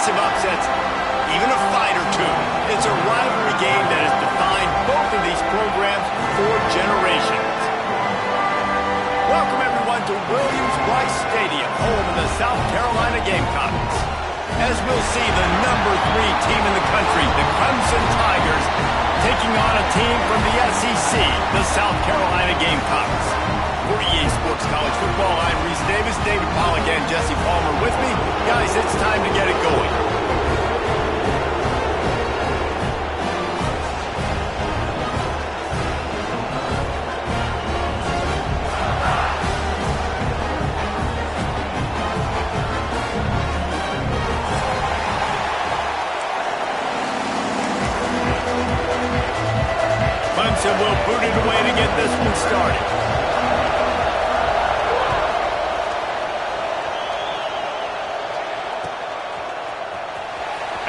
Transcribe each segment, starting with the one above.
massive upsets, even a fight or two. It's a rivalry game that has defined both of these programs for generations. Welcome, everyone, to Williams-Brice Stadium, home of the South Carolina Gamecocks. As we'll see, the #3 team in the country, the Clemson Tigers, taking on a team from the SEC, the South Carolina Gamecocks. For EA Sports College Football, I'm Reese Davis, David Pollack, and Jesse Palmer with me. Guys, it's time to get it going. Clemson will boot it away to get this one started.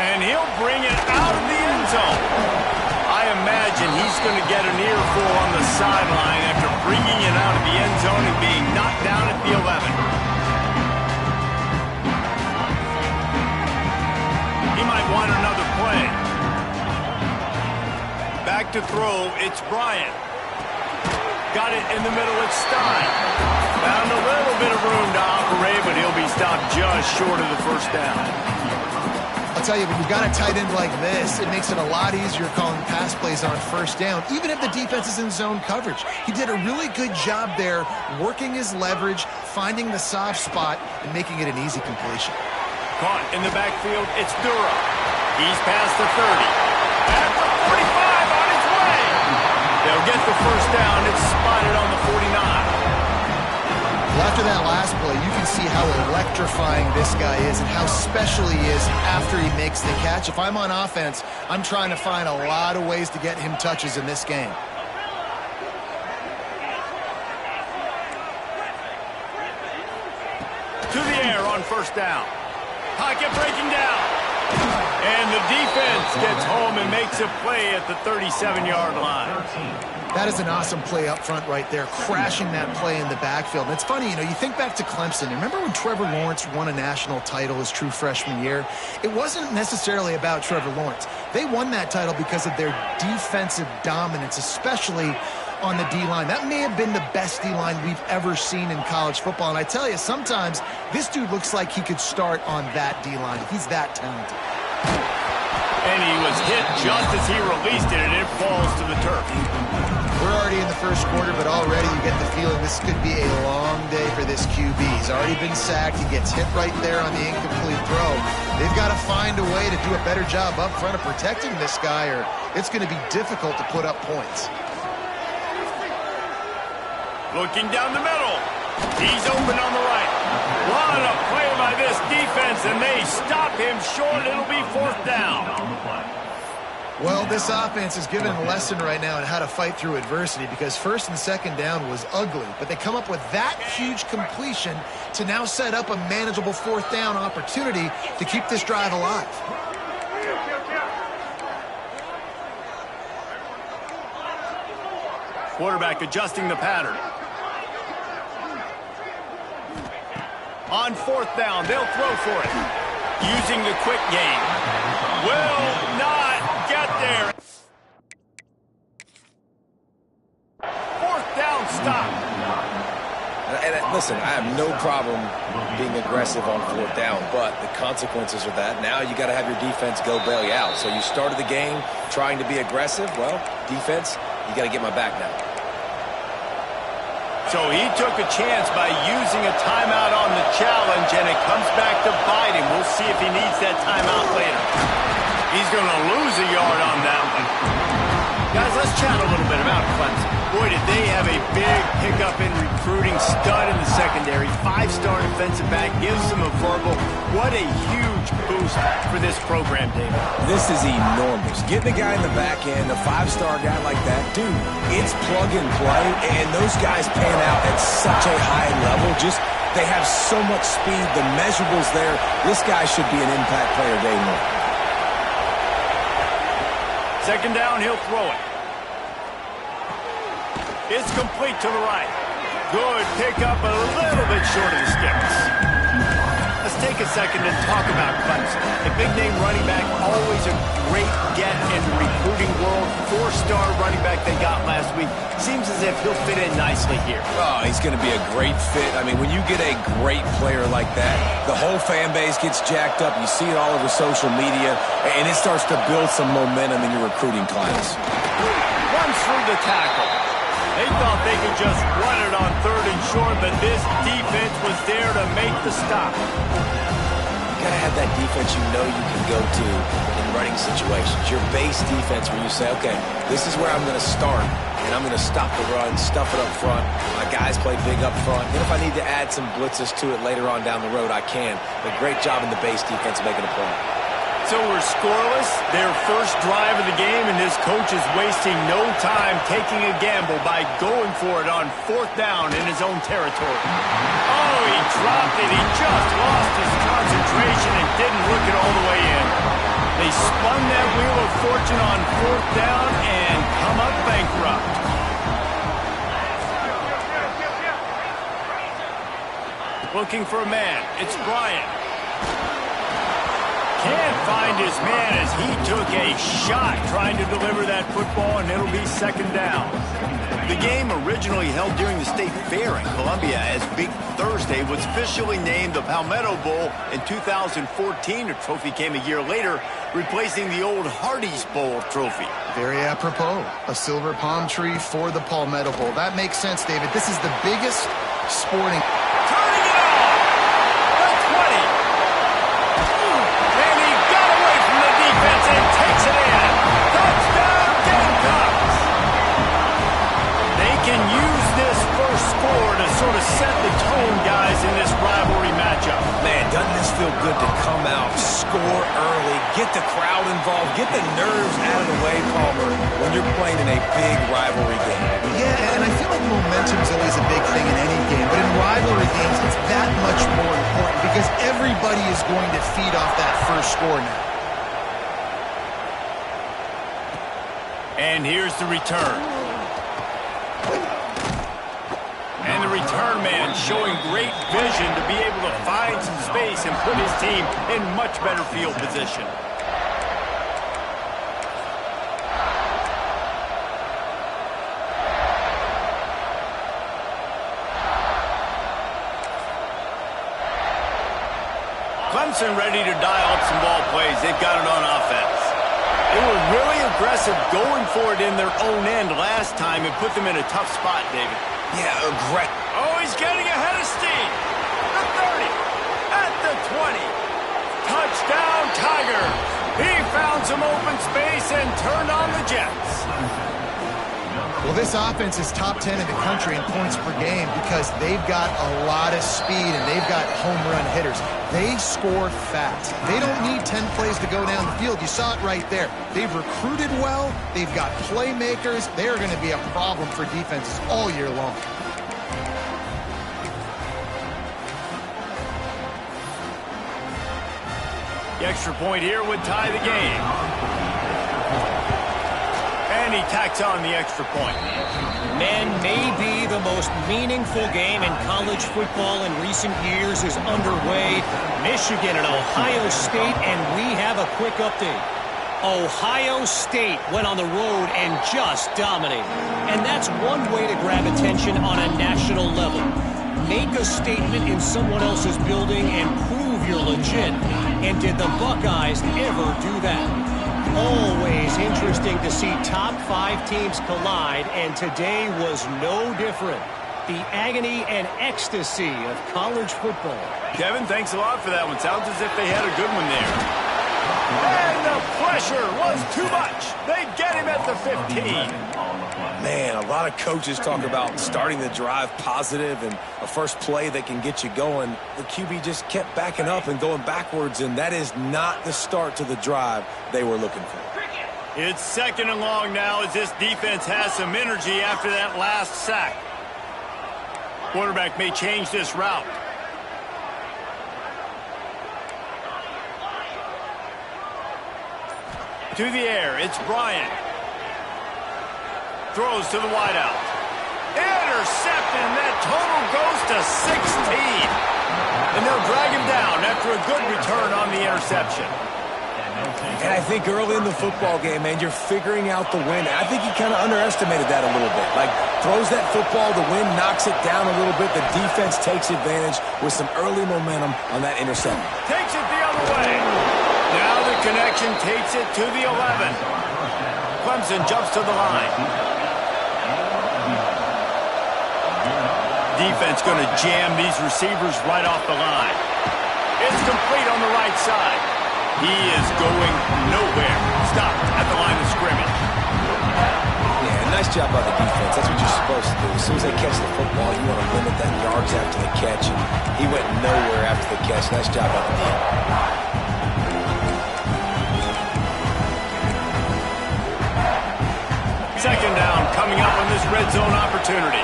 And he'll bring it out of the end zone. I imagine he's going to get an earful on the sideline after bringing it out of the end zone and being knocked down at the 11. He might want another play. Back to throw, it's Bryant. Got it in the middle, it's Stein. Found a little bit of room to operate, but he'll be stopped just short of the first down. I'll tell you, when you've got a tight end like this, it makes it a lot easier calling pass plays on first down, even if the defense is in zone coverage. He did a really good job there, working his leverage, finding the soft spot, and making it an easy completion. Caught in the backfield, it's Dura. He's past the 30. At the 45, on his way. They'll get the first down. It's spotted on the 49. Well, after that last play, you can see how electrifying this guy is and how special he is after he makes the catch. If I'm on offense, I'm trying to find a lot of ways to get him touches in this game. To the air on first down. Pocket breaking down. And the defense gets home and makes a play at the 37-yard line. That is an awesome play up front right there, crashing that play in the backfield. And it's funny, you know, you think back to Clemson. Remember when Trevor Lawrence won a national title his true freshman year? It wasn't necessarily about Trevor Lawrence. They won that title because of their defensive dominance, especially on the D-line. That may have been the best D-line we've ever seen in college football. And I tell you, sometimes this dude looks like he could start on that D-line. He's that talented. And he was hit just as he released it, and it falls to the turf. We're already in the first quarter, but already you get the feeling this could be a long day for this QB. He's already been sacked. He gets hit right there on the incomplete throw. They've got to find a way to do a better job up front of protecting this guy, or it's going to be difficult to put up points. Looking down the middle. He's open on the right. What a play by this defense, and they stop him short. It'll be fourth down. Well, this offense is given a lesson right now on how to fight through adversity, because first and second down was ugly, but they come up with that huge completion to now set up a manageable fourth down opportunity to keep this drive alive. Quarterback adjusting the pattern. On fourth down, they'll throw for it. Using the quick game. Will not get there. Fourth down stop. And listen, I have no problem being aggressive on fourth down, but the consequences of that, now you got to have your defense go bail you out. So you started the game trying to be aggressive. Well, defense, you got to get my back now. So he took a chance by using a timeout on the challenge, and it comes back to bite him. We'll see if he needs that timeout later. He's going to lose a yard on that one. Guys, let's chat a little bit about Clemson. Boy, did they have a big pickup in recruiting. Stud in the secondary. 5-star defensive back. Gives them a verbal. What a huge boost for this program, David. This is enormous. Getting a guy in the back end, a 5-star guy like that, dude, it's plug and play, and those guys pan out at such a high level. Just, they have so much speed. The measurables there. This guy should be an impact player day one. Second down, he'll throw it. It's complete to the right. Good pickup, a little bit short of the sticks. Let's take a second to talk about Clemson. A big-name running back, always a great get in the recruiting world. Four-star running back they got last week. Seems as if he'll fit in nicely here. Oh, he's going to be a great fit. I mean, when you get a great player like that, the whole fan base gets jacked up. You see it all over social media, and it starts to build some momentum in your recruiting class. Runs through the tackle. They thought they could just run it on 3rd and short, but this defense was there to make the stop. You got to have that defense you know you can go to in running situations. Your base defense where you say, okay, this is where I'm going to start, and I'm going to stop the run, stuff it up front. My guys play big up front. And if I need to add some blitzes to it later on down the road, I can. But great job in the base defense making a play. So we're scoreless, their first drive of the game, and this coach is wasting no time taking a gamble by going for it on 4th down in his own territory. Oh, he dropped it. He just lost his concentration and didn't look it all the way in. They spun that wheel of fortune on 4th down and come up bankrupt. Looking for a man. It's Bryant. Can't find his man as he took a shot trying to deliver that football, and it'll be 2nd down. The game, originally held during the State Fair in Columbia as Big Thursday, was officially named the Palmetto Bowl in 2014. The trophy came a year later, replacing the old Hardee's Bowl trophy. Very apropos. A silver palm tree for the Palmetto Bowl. That makes sense, David. This is the biggest sporting... Turning it on! The 20! And he got away from the defense and takes it in. Touchdown, Gamecocks! They can use this first score to sort of set the tone, guys, in this rivalry matchup. Man, doesn't this feel good to come out, score early, get the crowd involved, get the nerves out of the way, Palmer, when you're playing in a big rivalry game. Yeah, and I feel like momentum's always a big thing in any game, but in rivalry games, it's that much more important because everybody is going to feed off that first score now. And here's the return. And the return man showing great vision to be able to find some space and put his team in much better field position. Clemson ready to dial up some ball plays. They've got it on offense. They were really aggressive going for it in their own end last time and put them in a tough spot, David. Yeah, aggressive. Oh, he's getting ahead of steam. The 30, at the 20. Touchdown, Tigers. He found some open space and turned on the Jets. Well, this offense is top 10 in the country in points per game because they've got a lot of speed and they've got home run hitters. They score fast. They don't need 10 plays to go down the field. You saw it right there. They've recruited well. They've got playmakers. They are going to be a problem for defenses all year long. The extra point here would tie the game. And he tacks on the extra point. Man, maybe the most meaningful game in college football in recent years is underway. Michigan and Ohio State, and we have a quick update. Ohio State went on the road and just dominated. And that's one way to grab attention on a national level. Make a statement in someone else's building and prove you're legit. And did the Buckeyes ever do that? Always interesting to see top 5 teams collide, and today was no different. The agony and ecstasy of college football. Kevin, thanks a lot for that one. Sounds as if they had a good one there. And the pressure was too much. They get him at the 15. Man, a lot of coaches talk about starting the drive positive and a first play that can get you going. The QB just kept backing up and going backwards, and that is not the start to the drive they were looking for. It's 2nd and long now as this defense has some energy after that last sack. Quarterback may change this route. To the air, it's Bryant. Throws to the wideout. Intercepted, and that total goes to 16. And they'll drag him down after a good return on the interception. And I think early in the football game, man, you're figuring out the wind. I think he kind of underestimated that a little bit. Like, throws that football, the wind knocks it down a little bit. The defense takes advantage with some early momentum on that interception. Takes it the other way. Now the connection takes it to the 11. Clemson jumps to the line. Defense going to jam these receivers right off the line. It's complete on the right side. He is going nowhere. Stopped at the line of scrimmage. Yeah, nice job by the defense. That's what you're supposed to do. As soon as they catch the football, you want to limit that yards after the catch. And he went nowhere after the catch. Nice job by the defense. Second down coming up on this red zone opportunity.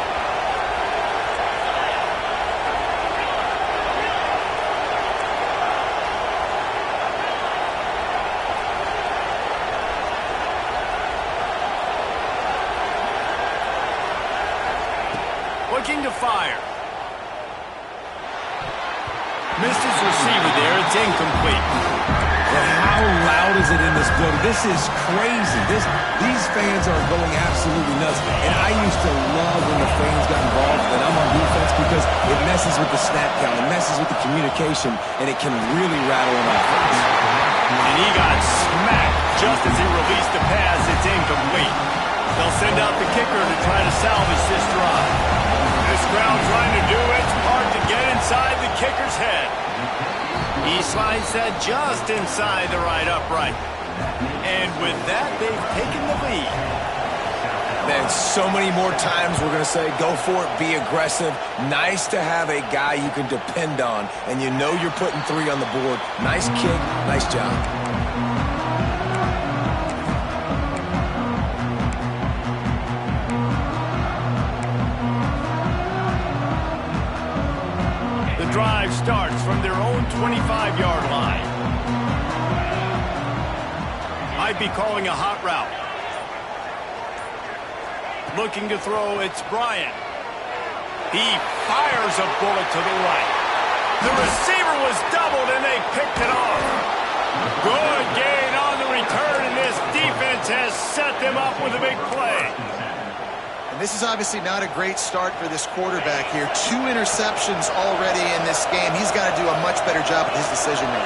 Looking to fire. Missed his receiver there. It's incomplete. But how loud is it in this building? This is crazy. These fans are going absolutely nuts. And I used to love when the fans got involved, and I'm on defense, because it messes with the snap count. It messes with the communication, and it can really rattle an offense. And he got smacked just as he released the pass. It's incomplete. They'll send out the kicker to try to salvage this drive. This crowd trying to do its part to get inside the kicker's head. He slides that just inside the right upright. And with that, they've taken the lead. Man, so many more times we're going to say, go for it, be aggressive. Nice to have a guy you can depend on, and you know you're putting 3 on the board. Nice kick, nice job. Drive starts from their own 25-yard line. Might be calling a hot route. Looking to throw, it's Bryant. He fires a bullet to the right. The receiver was doubled and they picked it off. Good gain on the return, and this defense has set them up with a big play. This is obviously not a great start for this quarterback here. 2 interceptions already in this game. He's got to do a much better job with his decision-making.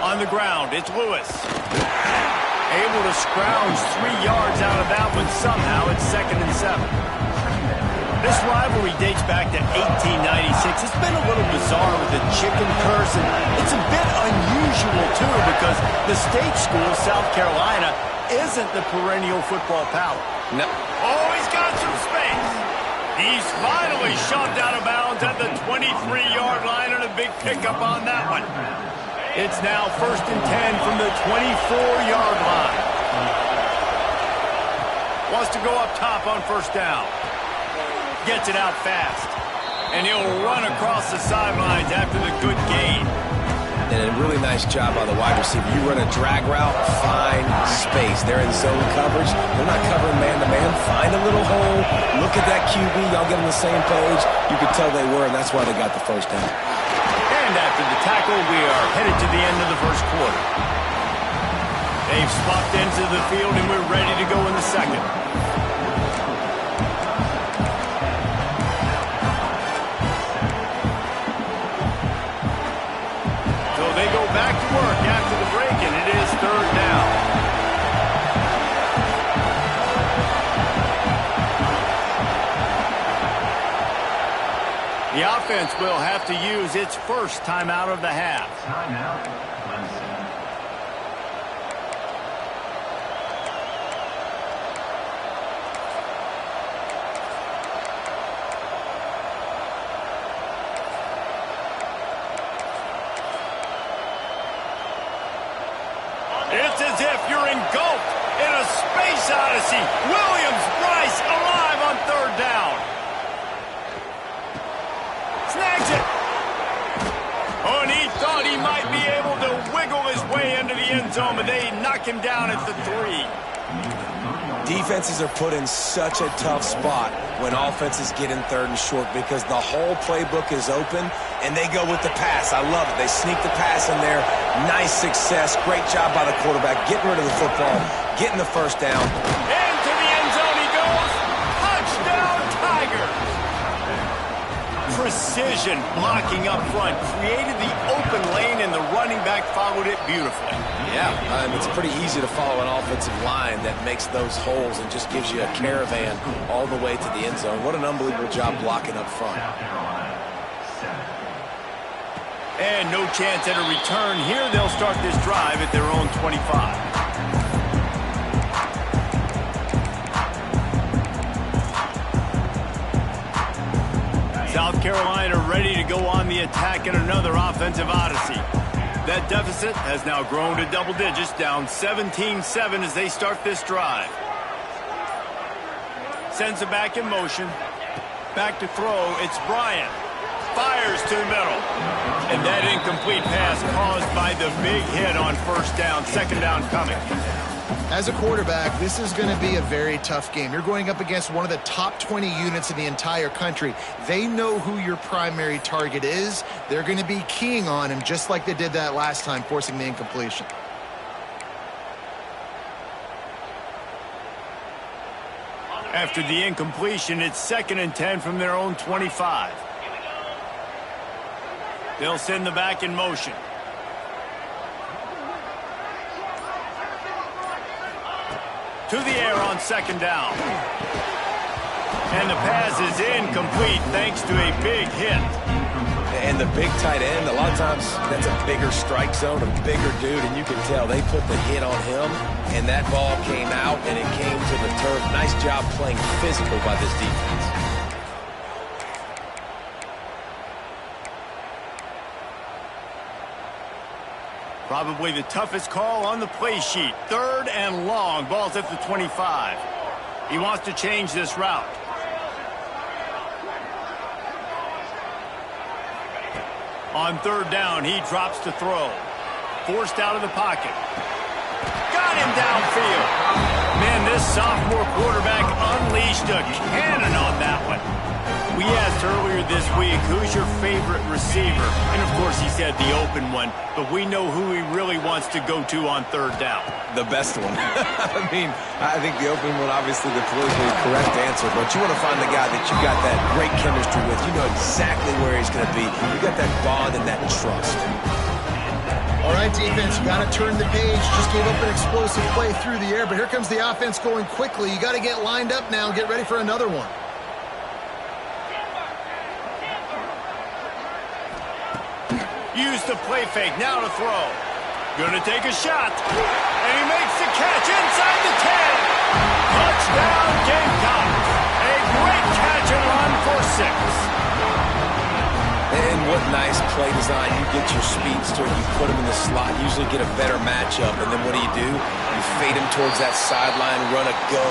On the ground, it's Lewis. Able to scrounge 3 yards out of that one somehow. It's 2nd and 7. This rivalry dates back to 1896. It's been a little bizarre with the chicken curse, and it's a bit unusual, too, because the state school, South Carolina, isn't the perennial football power. No. Oh, he's got some space. He's finally shoved out of bounds at the 23-yard line, and a big pickup on that one. It's now 1st and 10 from the 24-yard line. Wants to go up top on 1st down. Gets it out fast. And he'll run across the sidelines after the good gain. And a really nice job by the wide receiver. You run a drag route, find space. They're in zone coverage. They're not covering man-to-man. Find a little hole. Look at that QB. Y'all get on the same page. You could tell they were, and that's why they got the 1st down. And after the tackle, we are headed to the end of the 1st quarter. They've swapped into the field, and we're ready to go in the 2nd. They go back to work after the break, and it is 3rd down. The offense will have to use its 1st timeout of the half. Timeout, Clemson. It's as if you're engulfed in a space odyssey. Williams-Brice alive on 3rd down. Snags it. Oh, and he thought he might be able to wiggle his way into the end zone, but they knock him down at the 3. Defenses are put in such a tough spot when offenses get in third and short because the whole playbook is open, and they go with the pass. I love it. They sneak the pass in there. Nice success. Great job by the quarterback getting rid of the football, getting the first down. Into the end zone he goes. Touchdown, Tigers. Precision blocking up front. Created the open lane, and the running back followed it beautifully. Yeah, it's pretty easy to follow an offensive line that makes those holes and just gives you a caravan all the way to the end zone. What an unbelievable job blocking up front. And no chance at a return here. They'll start this drive at their own 25. South Carolina ready to go on the attack in another offensive odyssey. That deficit has now grown to double digits, down 17-7 as they start this drive. Sends it back in motion. Back to throw. It's Bryant. Fires to the middle. And that incomplete pass caused by the big hit on first down. Second down coming. As a quarterback, this is going to be a very tough game. You're going up against one of the top 20 units in the entire country. They know who your primary target is. They're going to be keying on him just like they did that last time, forcing the incompletion. After the incompletion, it's 2nd and 10 from their own 25. They'll send the back in motion. To the air on second down. And the pass is incomplete thanks to a big hit. And the big tight end, a lot of times that's a bigger strike zone, a bigger dude, and you can tell they put the hit on him, and that ball came out, and it came to the turf. Nice job playing physical by this defense. Probably the toughest call on the play sheet. 3rd and long. Ball's at the 25. He wants to change this route. On 3rd down, he drops to throw. Forced out of the pocket. Got him downfield. Man, this sophomore quarterback unleashed a cannon on that one. We asked earlier this week, who's your favorite receiver? And, of course, he said the open one. But we know who he really wants to go to on 3rd down. The best one. I think the open one, obviously the politically correct answer, but you want to find the guy that you got that great chemistry with. You know exactly where he's going to be. You got that bond and that trust. All right, defense, you got to turn the page. Just gave up an explosive play through the air, but here comes the offense going quickly. You got to get lined up now and get ready for another one. Use the play fake, now to throw. Gonna take a shot. And he makes the catch inside the 10. Touchdown, Gamecocks. A great catch and run for 6. And what nice play design. You get your speedster, you put him in the slot, usually get a better matchup. And then what do? You fade him towards that sideline, run a go.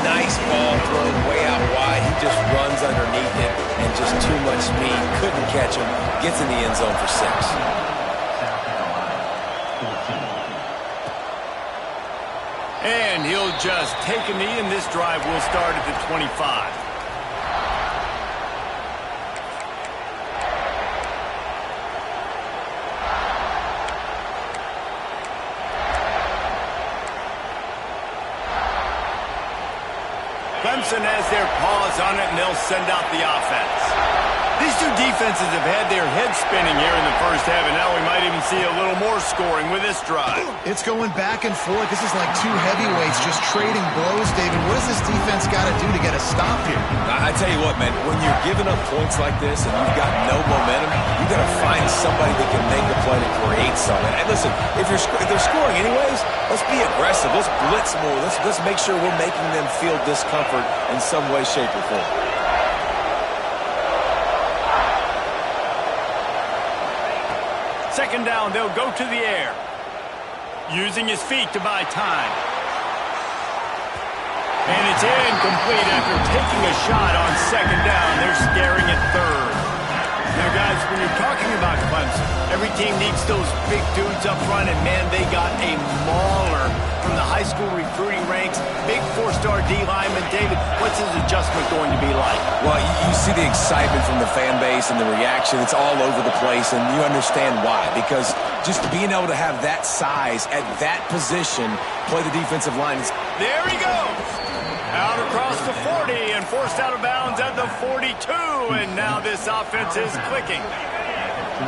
Nice ball thrown way out wide. He just runs underneath it and just too much speed. Couldn't catch him. Gets in the end zone for 6. And he'll just take a knee, and this drive will start at the 25. Clemson has their paws on it, and they'll send out the offense. These two defenses have had their heads spinning here in the first half, and now we might even see a little more scoring with this drive. It's going back and forth. This is like two heavyweights just trading blows, David. What does this defense got to do to get a stop here? I tell you what, man, when you're giving up points like this and you've got no momentum, you got to find somebody that can make a play to create something. And listen, if they're scoring anyways, let's be aggressive. Let's blitz more. Let's make sure we're making them feel discomfort in some way, shape, or form. Second down, they'll go to the air. Using his feet to buy time. And it's incomplete after taking a shot on second down. They're staring at 3rd. Now, guys, when you're talking about Clemson, every team needs those big dudes up front, and, man, they got a mauler from the high school recruiting ranks, big four-star D lineman. David, what's his adjustment going to be like? Well, you see the excitement from the fan base and the reaction. It's all over the place, and you understand why. Because just being able to have that size at that position, play the defensive line. There he goes. Out across the 40 and forced out of bounds at the 42. And now this offense is clicking.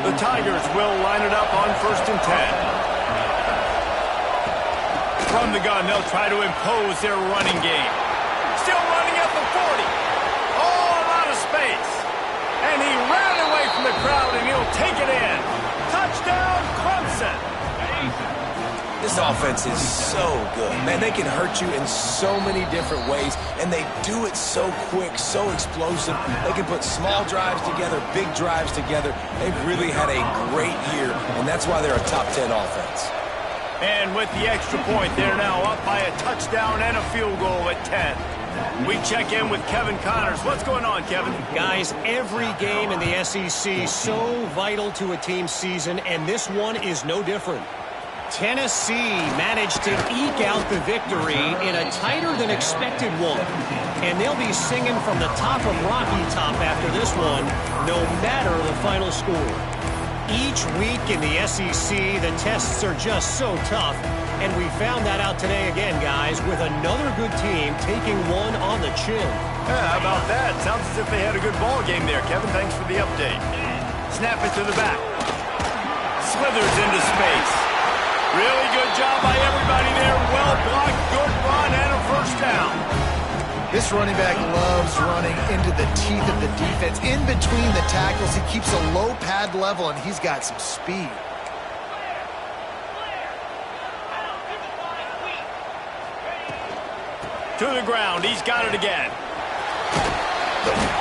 The Tigers will line it up on 1st and 10. From the gun, they'll try to impose their running game. Still running at the 40. All out of space. And he ran away from the crowd, and he'll take it in. Touchdown, Clemson. This offense is so good. Man, they can hurt you in so many different ways, and they do it so quick, so explosive. They can put small drives together, big drives together. They've really had a great year, and that's why they're a top 10 offense. And with the extra point, they're now up by a touchdown and a field goal at 10. We check in with Kevin Connors. What's going on, Kevin? Guys, every game in the SEC so vital to a team's season, and this one is no different. Tennessee managed to eke out the victory in a tighter-than-expected one. And they'll be singing from the top of Rocky Top after this one, no matter the final score. Each week in the SEC, the tests are just so tough. And we found that out today again, guys, with another good team taking one on the chin. Yeah, how about that? Sounds as if they had a good ball game there, Kevin. Thanks for the update. Snap it to the back. Slithers into space. Really good job by everybody there. Well blocked, good run, and a first down. This running back loves running into the teeth of the defense. In between the tackles, he keeps a low pad level, and he's got some speed. To the ground, he's got it again.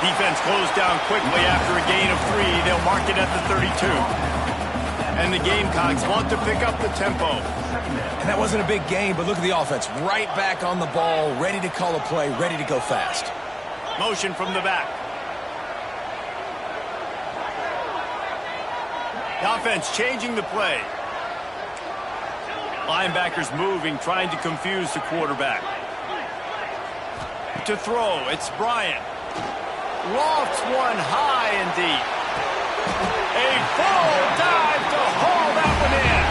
Defense closed down quickly after a gain of 3. They'll mark it at the 32. And the Gamecocks want to pick up the tempo. And that wasn't a big game, but look at the offense. Right back on the ball, ready to call a play, ready to go fast. Motion from the back. The offense changing the play. Linebackers moving, trying to confuse the quarterback. To throw, it's Bryant. Lofts one high and deep. A full dive to haul that one in.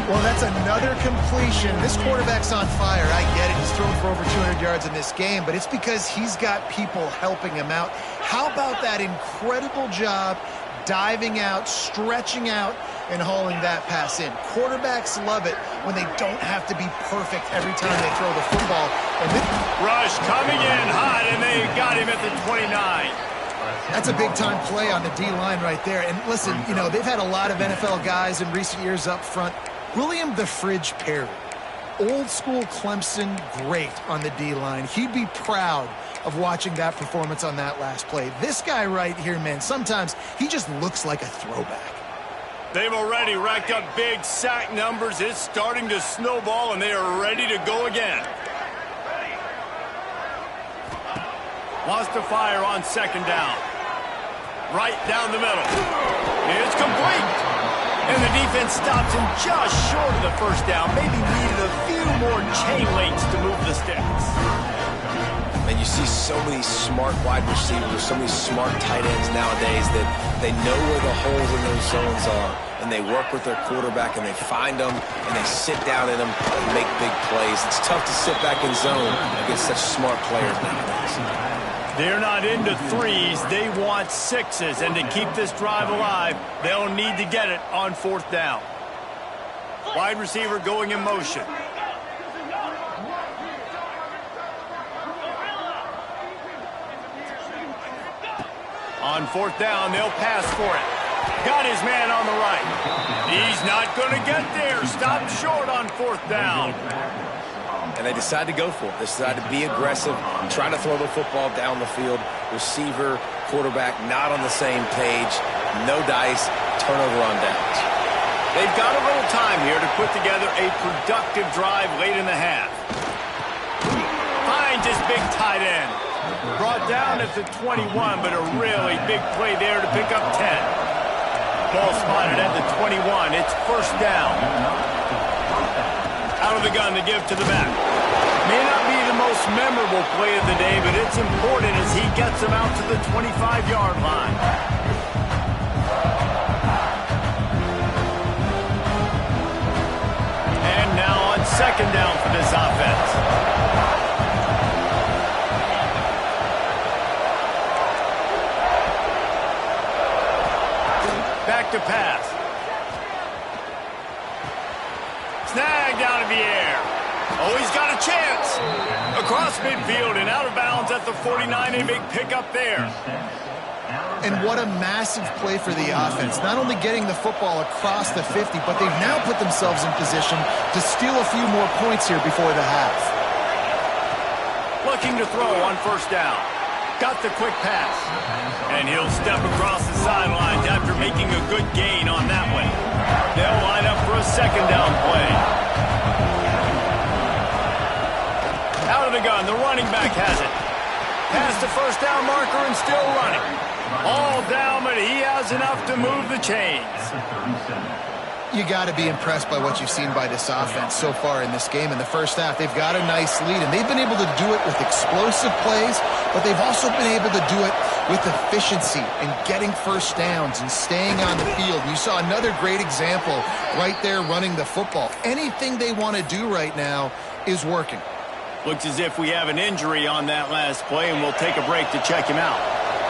Well, that's another completion. This quarterback's on fire. I get it. He's thrown for over 200 yards in this game, but it's because he's got people helping him out. How about that incredible job diving out, stretching out, and hauling that pass in? Quarterbacks love it when they don't have to be perfect every time they throw the football. And Rush coming in hot, and they got him at the 29. That's a big-time play on the D-line right there. And listen, you know, they've had a lot of NFL guys in recent years up front. William the Fridge Perry, old-school Clemson great on the D-line. He'd be proud of watching that performance on that last play. This guy right here, man, sometimes he just looks like a throwback. They've already racked up big sack numbers. It's starting to snowball, and they are ready to go again. Wants to fire on 2nd down. Right down the middle. It's complete. And the defense stops him just short of the first down. Maybe needed a few more chain links to move the sticks. And you see so many smart wide receivers, so many smart tight ends nowadays that they know where the holes in those zones are, and they work with their quarterback, and they find them, and they sit down in them and make big plays. It's tough to sit back in zone against such smart players nowadays. They're not into 3s. They want 6s, and to keep this drive alive, they'll need to get it on 4th down. Wide receiver going in motion. On 4th down, they'll pass for it. Got his man on the right. He's not going to get there. Stopped short on 4th down. And they decide to go for it. They decide to be aggressive, try to throw the football down the field. Receiver, quarterback, not on the same page. No dice, turnover on downs. They've got a little time here to put together a productive drive late in the half. Finds his big tight end. Brought down at the 21, but a really big play there to pick up 10. Ball spotted at the 21. It's first down. Out of the gun to give to the back. May not be the most memorable play of the day, but it's important as he gets him out to the 25-yard line. And now on second down for this offense. Back to pass. Snag down in the air. Oh, he's got a chance. Across midfield and out of bounds at the 49. A big pickup there. And what a massive play for the offense. Not only getting the football across the 50, but they've now put themselves in position to steal a few more points here before the half. Looking to throw on first down. Got the quick pass. And he'll step across the sidelines after making a good gain on that one. They'll line up for a second down play. Out of the gun, the running back has it. Past the first down marker and still running. All down, but he has enough to move the chains. You got to be impressed by what you've seen by this offense so far in this game. In the first half, they've got a nice lead, and they've been able to do it with explosive plays, but they've also been able to do it with efficiency and getting first downs and staying on the field. You saw another great example right there running the football. Anything they want to do right now is working. Looks as if we have an injury on that last play, and we'll take a break to check him out.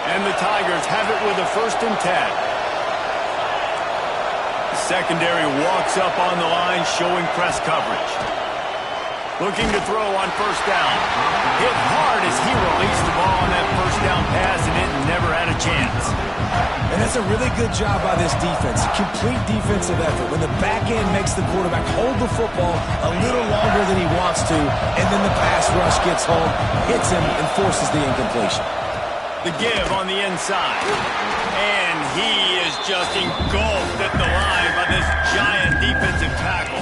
And the Tigers have it with a 1st and 10. Secondary walks up on the line, showing press coverage. Looking to throw on first down. Hit hard as he released the ball on that first down pass, and it never had a chance. And that's a really good job by this defense. Complete defensive effort. When the back end makes the quarterback hold the football a little longer than he wants to, and then the pass rush gets home, hits him, and forces the incompletion. The give on the inside. And he is just engulfed at the line by this giant defensive tackle.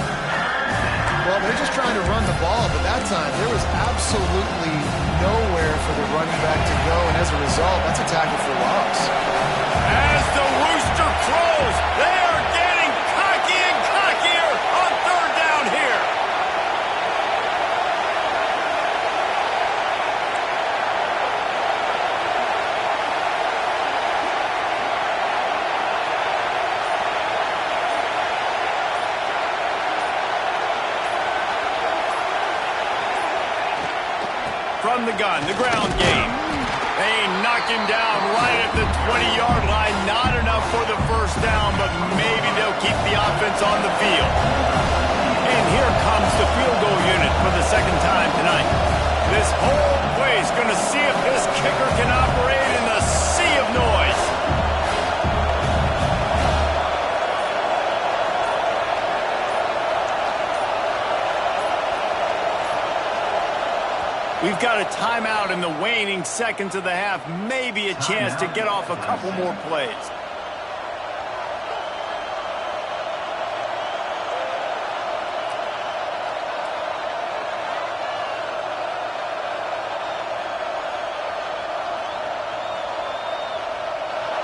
Well, they're just trying to run the ball, but that time there was absolutely nowhere for the running back to go, and as a result, that's a tackle for loss. As the rooster crows, they are getting cocky and cockier on third down here. From the gun, the ground game. They knock him down right at the 20-yard line. Not enough for the first down, but maybe they'll keep the offense on the field. And here comes the field goal unit for the second time tonight. This whole place going to see if this kicker can operate in the sea of noise. We've got a timeout in the waning seconds of the half. Maybe a chance to get off a couple more plays.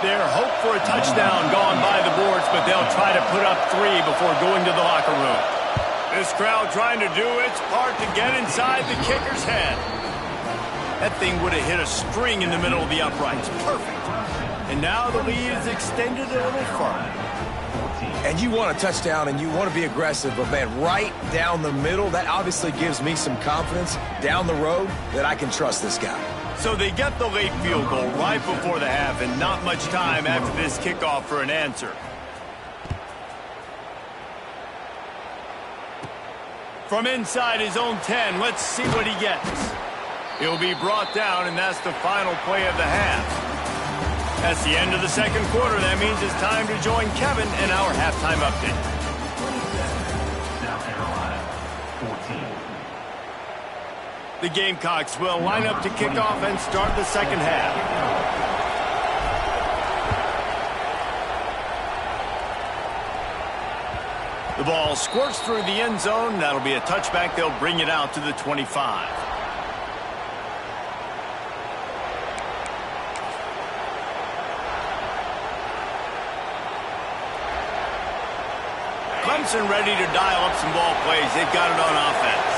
Their hope for a touchdown gone by the boards, but they'll try to put up 3 before going to the locker room. This crowd trying to do its part to get inside the kicker's head. That thing would have hit a string in the middle of the uprights. Perfect. And now the lead is extended a little further. And you want a touchdown and you want to be aggressive, but man, right down the middle, that obviously gives me some confidence down the road that I can trust this guy. So they get the late field goal right before the half, and not much time after this kickoff for an answer. From inside his own 10, let's see what he gets. He'll be brought down, and that's the final play of the half. That's the end of the second quarter. That means it's time to join Kevin in our halftime update. South Carolina, 14. The Gamecocks will line up to kick off and start the second half. The ball squirts through the end zone. That'll be a touchback. They'll bring it out to the 25. Clemson ready to dial up some ball plays. They've got it on offense.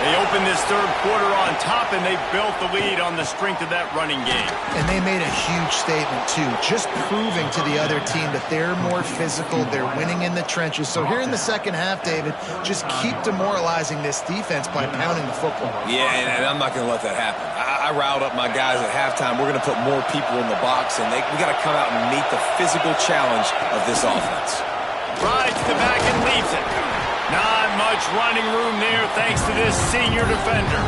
They opened this third quarter on top, and they built the lead on the strength of that running game. And they made a huge statement, too, just proving to the other team that they're more physical, they're winning in the trenches. So here in the second half, David, just keep demoralizing this defense by pounding the football. Yeah, and I'm not going to let that happen. I riled up my guys at halftime. We're going to put more people in the box, and we got to come out and meet the physical challenge of this offense. Rides the back and leaves it. Not much running room there thanks to this senior defender.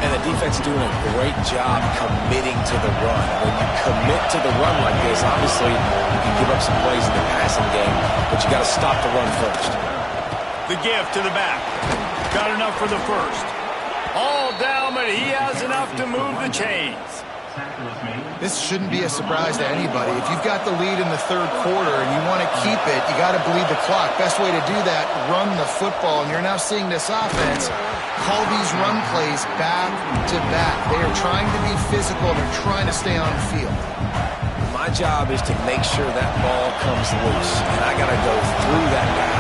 And the defense doing a great job committing to the run. When you commit to the run like this, obviously you can give up some plays in the passing game, but you got to stop the run first. The give to the back. Got enough for the first. All down, but he has enough to move the chains. This shouldn't be a surprise to anybody. If you've got the lead in the third quarter and you want to keep it, you got to bleed the clock. Best way to do that, run the football. And you're now seeing this offense call these run plays back to back. They are trying to be physical. They're trying to stay on the field. My job is to make sure that ball comes loose. And I got to go through that guy,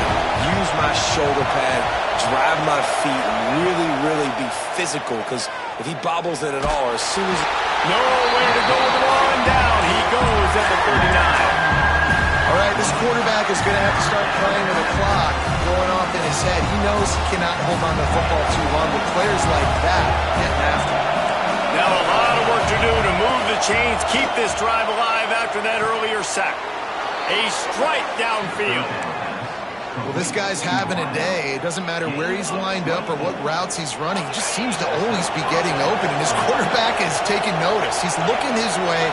use my shoulder pad, drive my feet, and really be physical. Because if he bobbles it at all, or as soon as... Nowhere to go with the ball, and down he goes at the 39. All right, this quarterback is going to have to start playing with the clock going off in his head. He knows he cannot hold on to the football too long, but players like that getting after him. Now a lot of work to do to move the chains, keep this drive alive after that earlier sack. A strike downfield. Well, this guy's having a day. It doesn't matter where he's lined up or what routes he's running. He just seems to always be getting open, and his quarterback is taking notice. He's looking his way.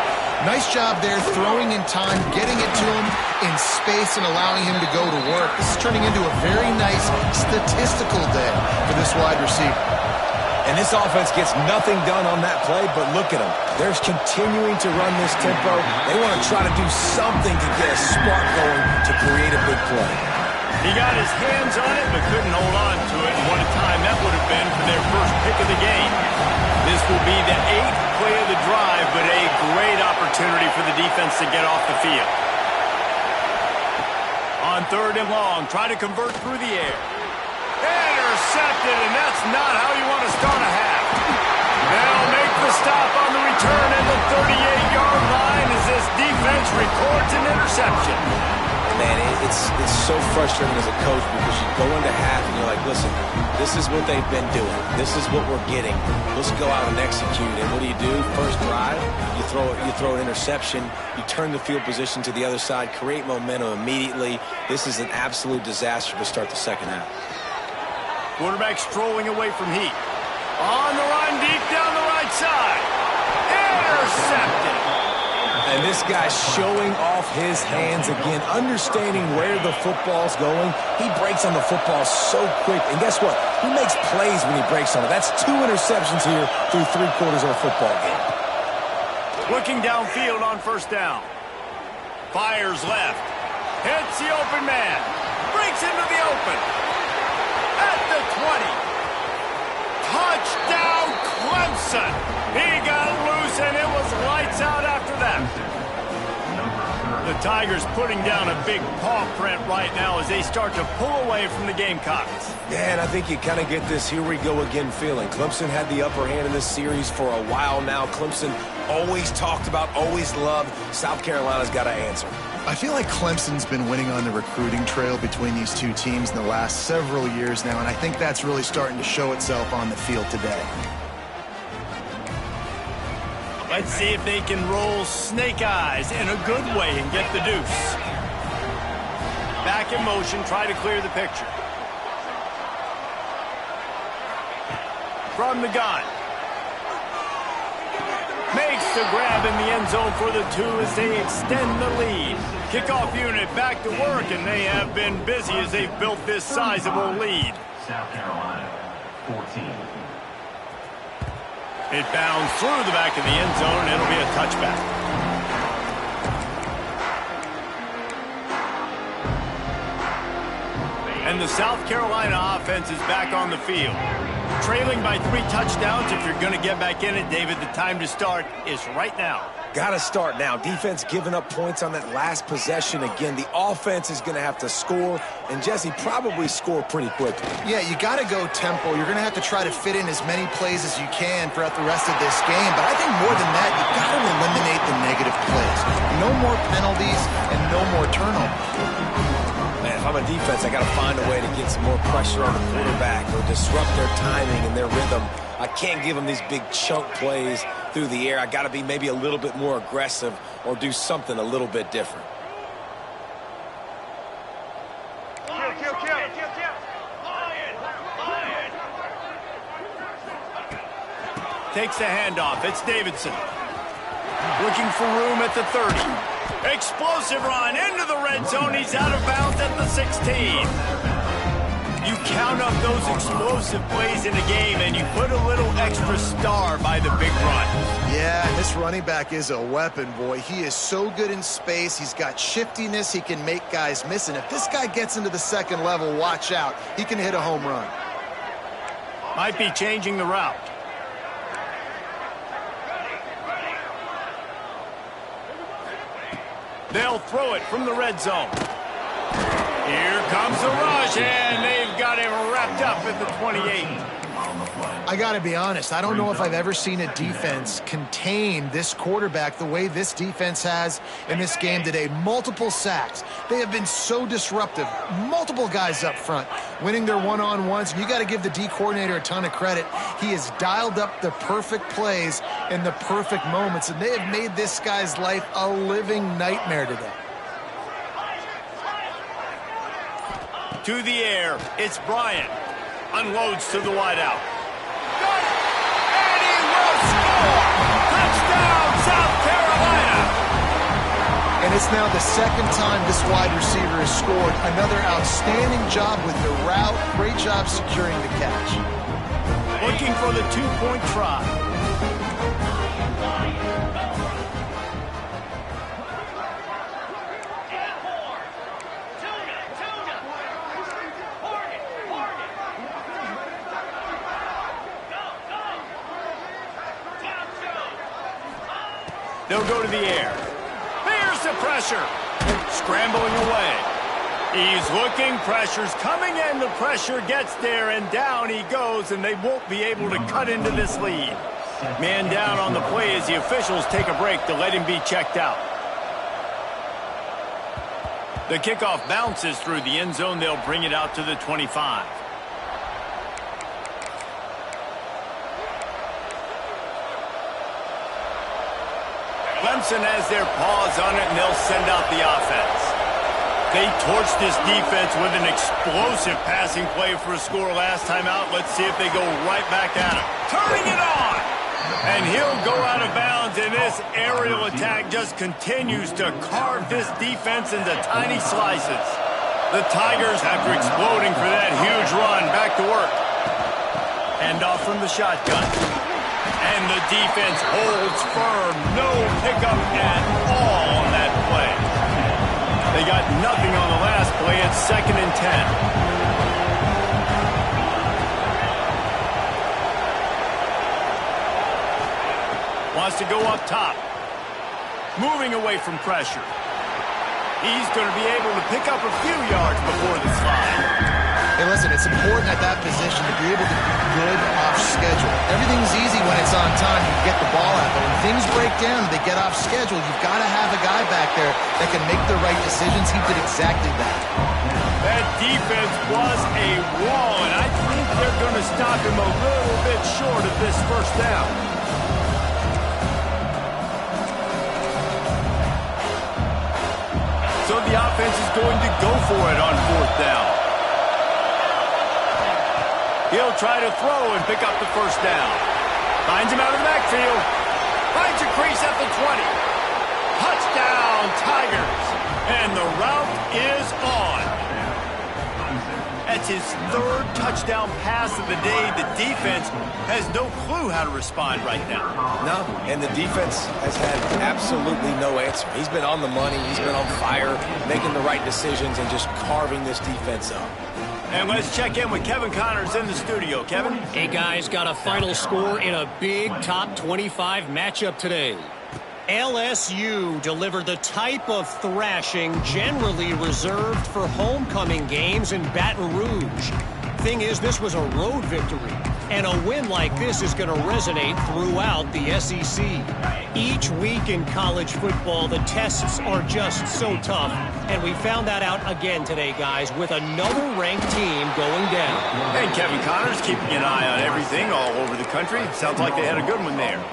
Nice job there, throwing in time, getting it to him in space and allowing him to go to work. This is turning into a very nice statistical day for this wide receiver. And this offense gets nothing done on that play, but look at them. They're continuing to run this tempo. They want to try to do something to get a spark going to create a big play. He got his hands on it, but couldn't hold on to it. And what a time that would have been for their first pick of the game. This will be the 8th play of the drive, but a great opportunity for the defense to get off the field. On 3rd and long, try to convert through the air. Intercepted, and that's not how you want to start a half. They'll make the stop on the return at the 38-yard line as this defense records an interception. Man, it's so frustrating as a coach because you go into half and you're like, listen, this is what they've been doing. This is what we're getting. Let's go out and execute. And what do? First drive, you throw an interception, you turn the field position to the other side, create momentum immediately. This is an absolute disaster to start the second half. Quarterback strolling away from heat. On the run, deep down the right side. Intercepted. And this guy showing off his hands again, understanding where the football's going. He breaks on the football so quick. And guess what? He makes plays when he breaks on it. That's 2 interceptions here through 3 quarters of a football game. Looking downfield on first down. Fires left. Hits the open man. Breaks into the open. At the 20. Touchdown, Clemson. He got loose, and it was lights out after that. The Tigers putting down a big paw print right now as they start to pull away from the Gamecocks. Yeah, and I think you kind of get this here we go again feeling. Clemson had the upper hand in this series for a while now. Clemson always talked about, always loved. South Carolina's got to answer. I feel like Clemson's been winning on the recruiting trail between these two teams in the last several years now, and I think that's really starting to show itself on the field today. Let's see if they can roll snake eyes in a good way and get the deuce. Back in motion, try to clear the picture. From the gun. Makes the grab in the end zone for the 2 as they extend the lead. Kickoff unit back to work, and they have been busy as they've built this sizable lead. South Carolina, 14. It bounds through the back of the end zone, and it'll be a touchback. And the South Carolina offense is back on the field. Trailing by 3 touchdowns. If you're going to get back in it, David, the time to start is right now. Got to start now. Defense giving up points on that last possession again. The offense is going to have to score, and Jesse probably score pretty quickly. Yeah, you got to go tempo. You're going to have to try to fit in as many plays as you can throughout the rest of this game. But I think more than that, you got to eliminate the negative plays. No more penalties and no more turnovers. Man, if I'm a defense, I got to find a way to get some more pressure on the quarterback or disrupt their timing and their rhythm. I can't give them these big chunk plays through the air. I got to be maybe a little bit more aggressive or do something a little bit different. Takes the handoff. It's Davidson. Looking for room at the 30. Explosive run into the red zone. He's out of bounds at the 16. You count up those explosive plays in a game, and you put a little extra star by the big run. Yeah, this running back is a weapon, boy. He is so good in space. He's got shiftiness. He can make guys miss. And if this guy gets into the second level, watch out. He can hit a home run. Might be changing the route. They'll throw it from the red zone. Here comes the rush, and they've got him wrapped up at the 28. I got to be honest, I don't know if I've ever seen a defense contain this quarterback the way this defense has in this game today. Multiple sacks. They have been so disruptive. Multiple guys up front winning their one-on-ones. And you got to give the D coordinator a ton of credit. He has dialed up the perfect plays in the perfect moments, and they have made this guy's life a living nightmare today. To the air, it's Bryant. Unloads to the wideout. Got it! And he will score! Touchdown, South Carolina! And it's now the second time this wide receiver has scored. Another outstanding job with the route. Great job securing the catch. Looking for the two-point try. They'll go to the air. There's the pressure. Scrambling away. He's looking. Pressure's coming in. The pressure gets there, and down he goes, and they won't be able to cut into this lead. Man down on the play as the officials take a break to let him be checked out. The kickoff bounces through the end zone. They'll bring it out to the 25. Clemson has their paws on it, and they'll send out the offense. They torched this defense with an explosive passing play for a score last time out. Let's see if they go right back at him. Turning it on! And he'll go out of bounds, and this aerial attack just continues to carve this defense into tiny slices. The Tigers, after exploding for that huge run, back to work. Handoff from the shotgun. And the defense holds firm. No pickup at all on that play. They got nothing on the last play. It's 2nd and 10. Wants to go up top. Moving away from pressure. He's going to be able to pick up a few yards before the slide. Hey, listen, it's important at that position to be able to be good off schedule. Everything's easy when it's on time. You get the ball out. But when things break down, they get off schedule. You've got to have a guy back there that can make the right decisions. He did exactly that. That defense was a wall, and I think they're going to stop him a little bit short of this first down. So the offense is going to go for it on 4th down. He'll try to throw and pick up the first down. Finds him out of the backfield. Finds a crease at the 20. Touchdown, Tigers. And the route is on. That's his 3rd touchdown pass of the day. The defense has no clue how to respond right now. No, and the defense has had absolutely no answer. He's been on the money. He's been on fire, making the right decisions and just carving this defense up. And let's check in with Kevin Connors in the studio. Kevin? Hey, guys, got a final score in a big top 25 matchup today. LSU delivered the type of thrashing generally reserved for homecoming games in Baton Rouge. Thing is, this was a road victory, and a win like this is going to resonate throughout the SEC. Each week in college football, the tests are just so tough, and we found that out again today, guys, with another ranked team going down. And Kevin Connors keeping an eye on everything all over the country. Sounds like they had a good one there.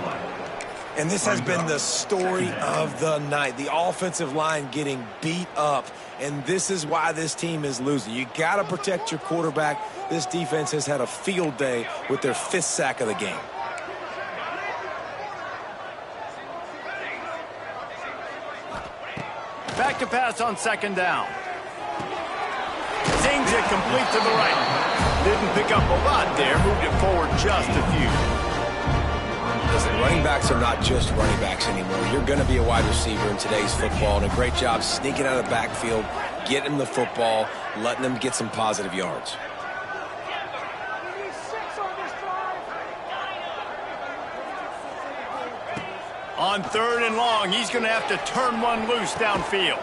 And this has been the story of the night. The offensive line getting beat up. And this is why this team is losing. You got to protect your quarterback. This defense has had a field day with their 5th sack of the game. Back to pass on 2nd down. Sings it complete to the right. Didn't pick up a lot there. Moved it forward just a few. Listen, running backs are not just running backs anymore. You're going to be a wide receiver in today's football, and a great job sneaking out of the backfield, getting the football, letting them get some positive yards. On 3rd and long, he's going to have to turn one loose downfield.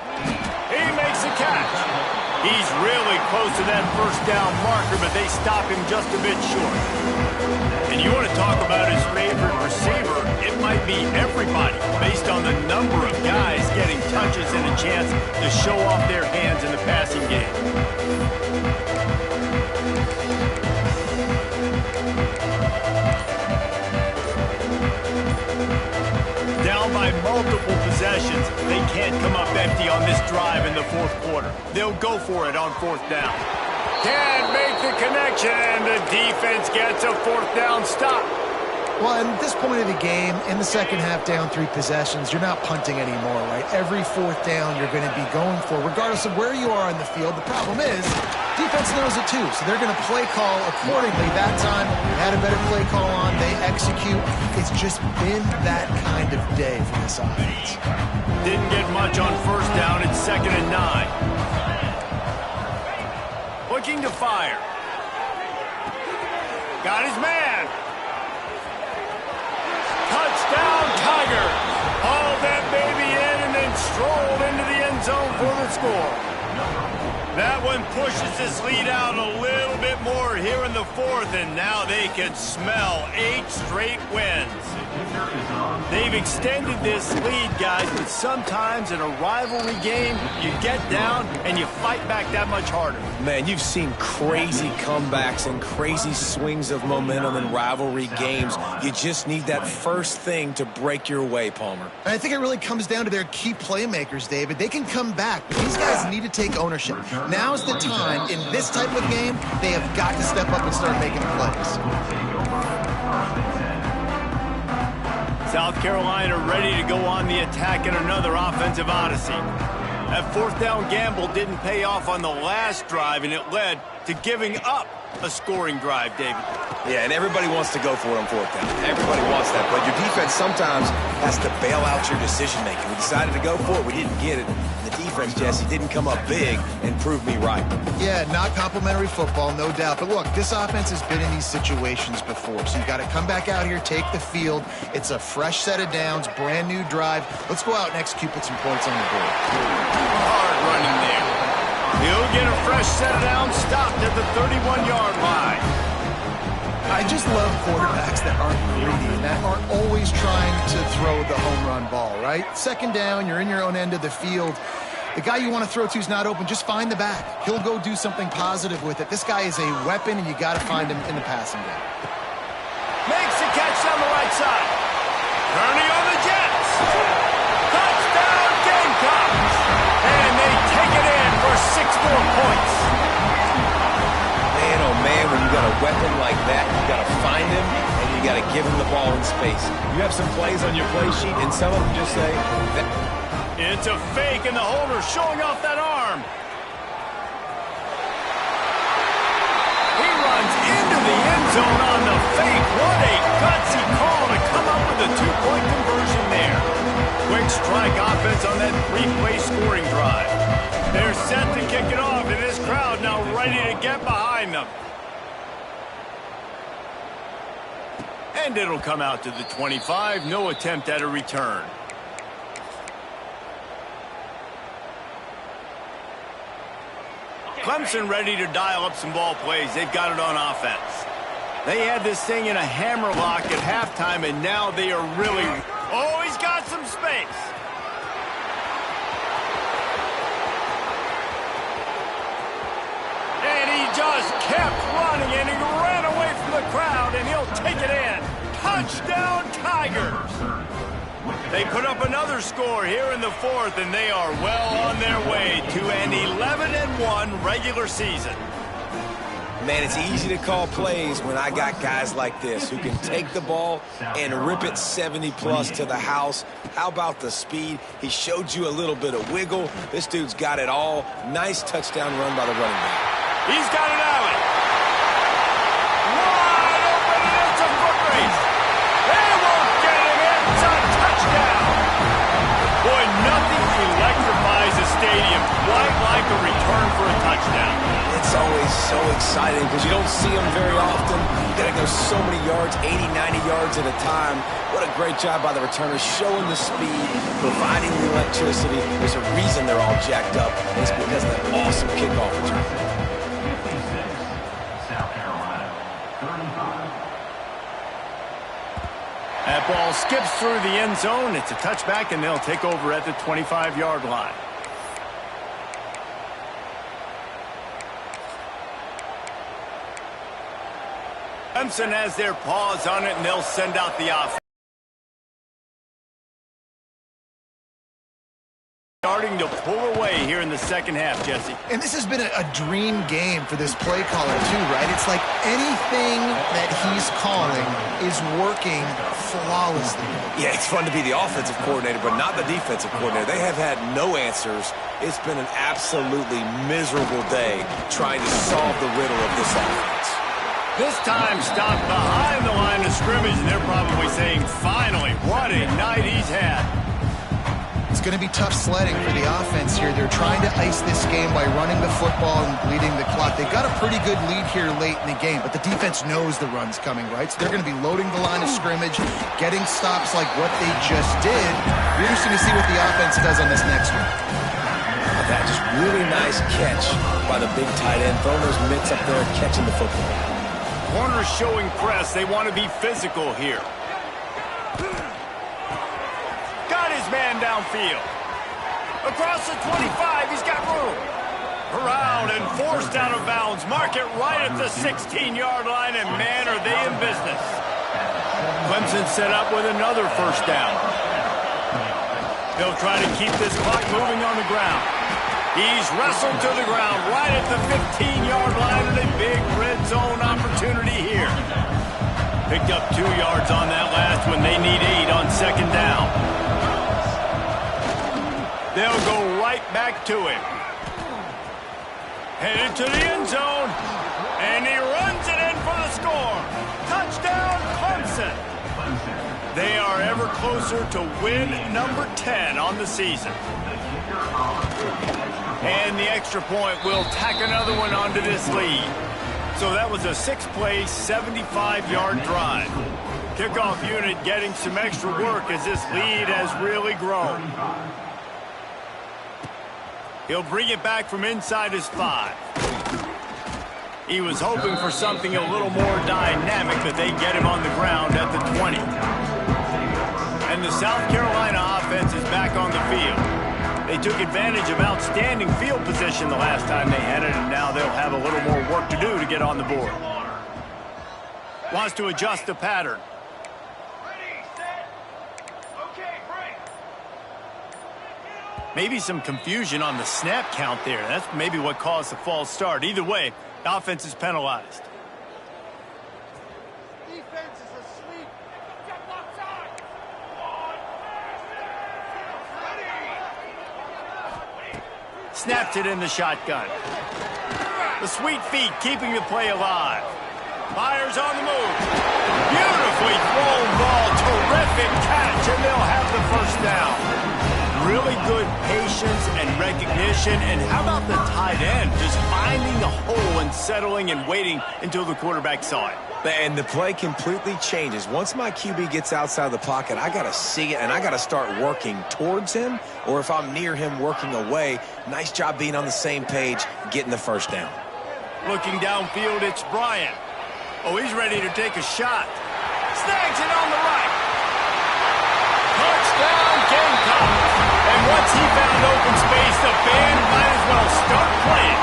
He makes a catch. He's really close to that 1st down marker, but they stop him just a bit short. And you want to talk about his favorite receiver, it might be everybody based on the number of guys getting touches and a chance to show off their hands in the passing game. Down by multiple possessions, they can't come up empty on this drive in the 4th quarter. They'll go for it on 4th down. Can't make the connection, and the defense gets a 4th down stop. Well, at this point of the game, in the second half, down 3 possessions, you're not punting anymore, right? Every 4th down you're going to be going for, regardless of where you are on the field. The problem is, defense knows it too, so they're going to play call accordingly. That time, had a better play call on, they execute. It's just been that kind of day for this offense. Didn't get much on 1st down. It's 2nd and 9. Looking to fire. Got his man. Touchdown, Tigers. Hauled that baby in and then strolled into the end zone for the score. That one pushes this lead out a little bit more here in the 4th, and now they can smell 8 straight wins. They've extended this lead, guys, but sometimes in a rivalry game, you get down and you fight back that much harder. Man, you've seen crazy comebacks and crazy swings of momentum in rivalry games. You just need that first thing to break your way, Palmer. And I think it really comes down to their key playmakers, David. They can come back, but these guys need to take ownership. Now's the time. In this type of game, they have got to step up and start making plays. South Carolina ready to go on the attack in another offensive odyssey. That 4th down gamble didn't pay off on the last drive, and it led to giving up a scoring drive, David. Yeah, and everybody wants to go for it on 4th down. Everybody wants that, but your defense sometimes has to bail out your decision-making. We decided to go for it. We didn't get it. The defense, Jesse, didn't come up big and prove me right. Yeah, not complimentary football, no doubt. But look, this offense has been in these situations before, so you got to come back out here, take the field. It's a fresh set of downs, brand new drive. Let's go out and execute, put some points on the board. Hard running there. He'll get a fresh set of downs, stopped at the 31-yard line. I just love quarterbacks that aren't greedy and that aren't always trying to throw the home run ball, right? 2nd down, you're in your own end of the field. The guy you want to throw to is not open. Just find the back. He'll go do something positive with it. This guy is a weapon, and you got to find him in the passing game. Makes the catch on the right side. Kearney on the Jets. Touchdown, Gamecocks. And they take it in for 6 more points. Man, oh man, when you got a weapon like that, you got to find him, and you got to give him the ball in space. You have some plays on your play sheet, and some of them just say that. It's a fake, and the holder showing off that arm. He runs into the end zone on the fake. What a gutsy call to come up with a 2-point conversion there. Quick strike offense on that 3-play scoring drive. They're set to kick it off, and this crowd now ready to get behind them. And it'll come out to the 25. No attempt at a return. Clemson ready to dial up some ball plays. They've got it on offense. They had this thing in a hammerlock at halftime, and now they are really... Oh, he's got some space. And he just kept running, and he ran away from the crowd, and he'll take it in. Touchdown, Tigers. They put up another score here in the fourth, and they are well on their way to an 11-1 regular season. Man, it's easy to call plays when I got guys like this who can take the ball and rip it 70-plus to the house. How about the speed? He showed you a little bit of wiggle. This dude's got it all. Nice touchdown run by the running back. He's got it out. Wide open, and it's a foot race. They won't get him. It's a touchdown. Boy, nothing electrifies a stadium quite like a return for a touchdown. It's always so exciting because you don't see them very often. You got to go so many yards, 80, 90 yards at a time. What a great job by the returners, showing the speed, providing the electricity. There's a reason they're all jacked up, and it's because of that awesome kickoff return. South Carolina, 35. That ball skips through the end zone. It's a touchback, and they'll take over at the 25-yard line. Clemson has their paws on it, and they'll send out the offense. Starting to pull away here in the second half, Jesse. And this has been a dream game for this play caller, too, right? It's like anything that he's calling is working flawlessly. Yeah, it's fun to be the offensive coordinator, but not the defensive coordinator. They have had no answers. It's been an absolutely miserable day trying to solve the riddle of this offense. This time stopped behind the line of scrimmage, and they're probably saying, finally, what a night he's had. It's going to be tough sledding for the offense here. They're trying to ice this game by running the football and bleeding the clock. They've got a pretty good lead here late in the game, but the defense knows the run's coming, right? So they're going to be loading the line of scrimmage, getting stops like what they just did. Be interesting to see what the offense does on this next one. That just really nice catch by the big tight end, throwing those mitts up there and catching the football. Corners showing press. They want to be physical here. Got his man downfield. Across the 25, he's got room. Around and forced out of bounds. Mark it right at the 16-yard line, and man, are they in business. Clemson set up with another first down. They'll try to keep this clock moving on the ground. He's wrestled to the ground right at the 15-yard line, and a big red zone opportunity here. Picked up 2 yards on that last one. They need 8 on second down. They'll go right back to him. Headed to the end zone, and he runs it in for the score. Touchdown, Clemson. They are ever closer to win number 10 on the season. And the extra point will tack another one onto this lead. So that was a 6-play, 75-yard drive. Kickoff unit getting some extra work as this lead has really grown. He'll bring it back from inside his 5. He was hoping for something a little more dynamic, but they get him on the ground at the 20. And the South Carolina offense is back on the field. They took advantage of outstanding field position the last time they had it, and now they'll have a little more work to do to get on the board. Wants to adjust the pattern. Maybe some confusion on the snap count there. That's maybe what caused the false start. Either way, the offense is penalized. Defense is asleep. Snapped it in the shotgun. The sweet feet keeping the play alive. Fires on the move. Beautifully thrown ball. Terrific catch, and they'll have the first down. really good patience and recognition. And how about the tight end? Just finding the hole and settling and waiting until the quarterback saw it. And the play completely changes. Once my QB gets outside the pocket, I got to see it, and I got to start working towards him, or if I'm near him, working away. Nice job being on the same page, getting the first down. Looking downfield, it's Bryant. Oh, he's ready to take a shot. Snags it on the right. Touchdown, Gamecocks. And once he found open space, the band might as well start playing.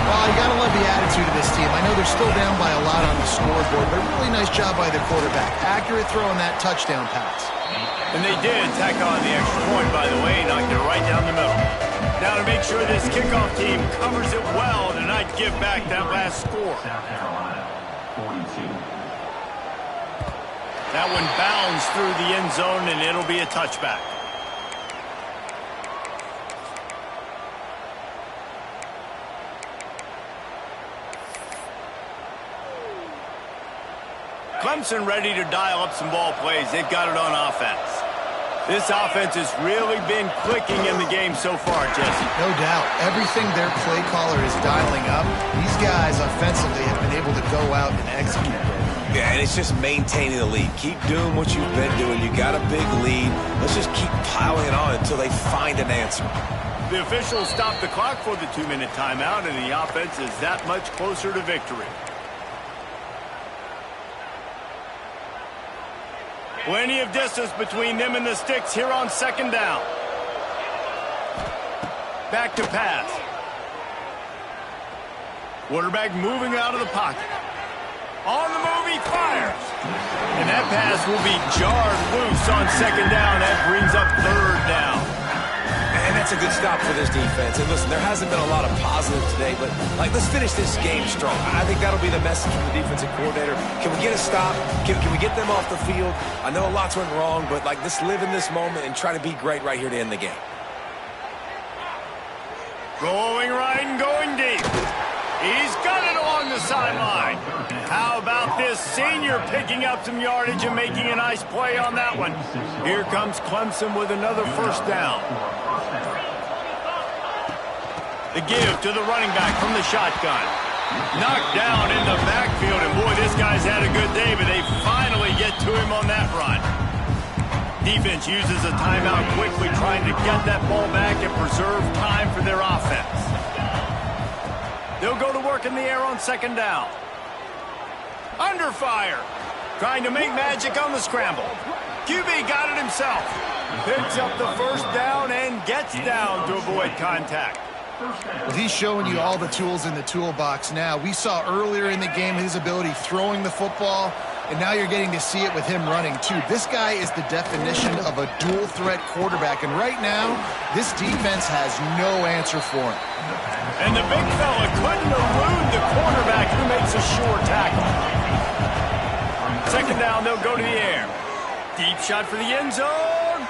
Well, you got to love the attitude of this team. I know they're still down by a lot on the scoreboard, but a really nice job by the quarterback. Accurate throw on that touchdown pass. And they did tack on the extra point, by the way, knocked it right down the middle. Now to make sure this kickoff team covers it well to not give back that last score. South Carolina, 42. That one bounds through the end zone, and it'll be a touchback. Clemson ready to dial up some ball plays. They've got it on offense. This offense has really been clicking in the game so far, Jesse. No doubt. Everything their play caller is dialing up, these guys offensively have been able to go out and execute. Yeah, and it's just maintaining the lead. Keep doing what you've been doing. You got a big lead. Let's just keep piling it on until they find an answer. The officials stopped the clock for the 2-minute timeout, and the offense is that much closer to victory. Plenty of distance between them and the sticks here on second down. Back to pass. Quarterback moving out of the pocket. On the move, he fires. And that pass will be jarred loose on second down. That brings up third down. And that's a good stop for this defense. And listen, there hasn't been a lot of positive today, but let's finish this game strong. I think that'll be the message from the defensive coordinator. Can we get a stop? Can we get them off the field? I know a lot's went wrong, but let's live in this moment and try to be great right here to end the game. Going right and going deep. He's got it along the sideline. How about this senior picking up some yardage and making a nice play on that one? Here comes Clemson with another first down. The give to the running back from the shotgun. Knocked down in the backfield, and boy, this guy's had a good day, but they finally get to him on that run. Defense uses a timeout quickly, trying to get that ball back and preserve time for their offense. They'll go to work in the air on second down. Under fire. Trying to make magic on the scramble. QB got it himself. Picks up the first down and gets down to avoid contact. Well, he's showing you all the tools in the toolbox now. We saw earlier in the game his ability throwing the football, and now you're getting to see it with him running, too. This guy is the definition of a dual-threat quarterback, and right now, this defense has no answer for him. And the big fella couldn't elude the cornerback who makes a sure tackle. Second down, they'll go to the air. Deep shot for the end zone.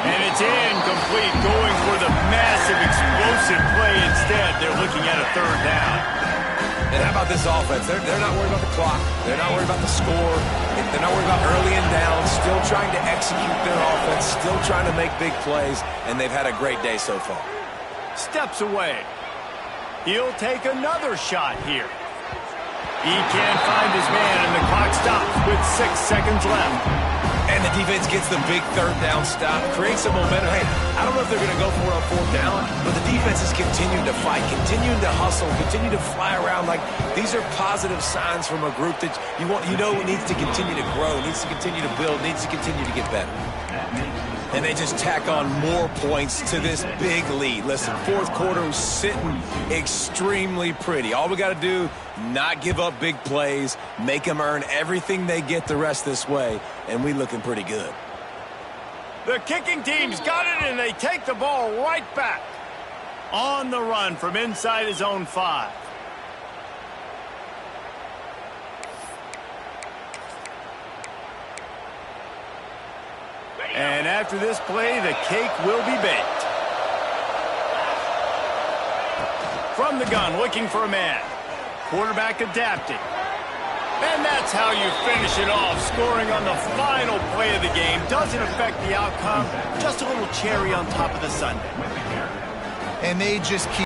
And it's incomplete, going for the massive, explosive play instead. They're looking at a third down. And how about this offense? They're not worried about the clock. They're not worried about the score. They're not worried about early and down. Still trying to execute their offense. Still trying to make big plays. And they've had a great day so far. Steps away. He'll take another shot here. He can't find his man, and the clock stops with 6 seconds left. And the defense gets the big third down stop, creates some momentum. Hey, I don't know if they're going to go for it on fourth down, but the defense is continuing to fight, continuing to hustle, continue to fly around. Like, these are positive signs from a group that needs to continue to grow, needs to continue to build, needs to continue to get better. And they just tack on more points to this big lead. Listen, fourth quarter was sitting extremely pretty. All we got to do, not give up big plays, make them earn everything they get the rest this way, and we looking pretty good. The kicking team's got it, and they take the ball right back. On the run from inside his own 5. And after this play, the cake will be baked. From the gun, looking for a man. Quarterback adapting. And that's how you finish it off. Scoring on the final play of the game doesn't affect the outcome. Just a little cherry on top of the sundae. And they just keep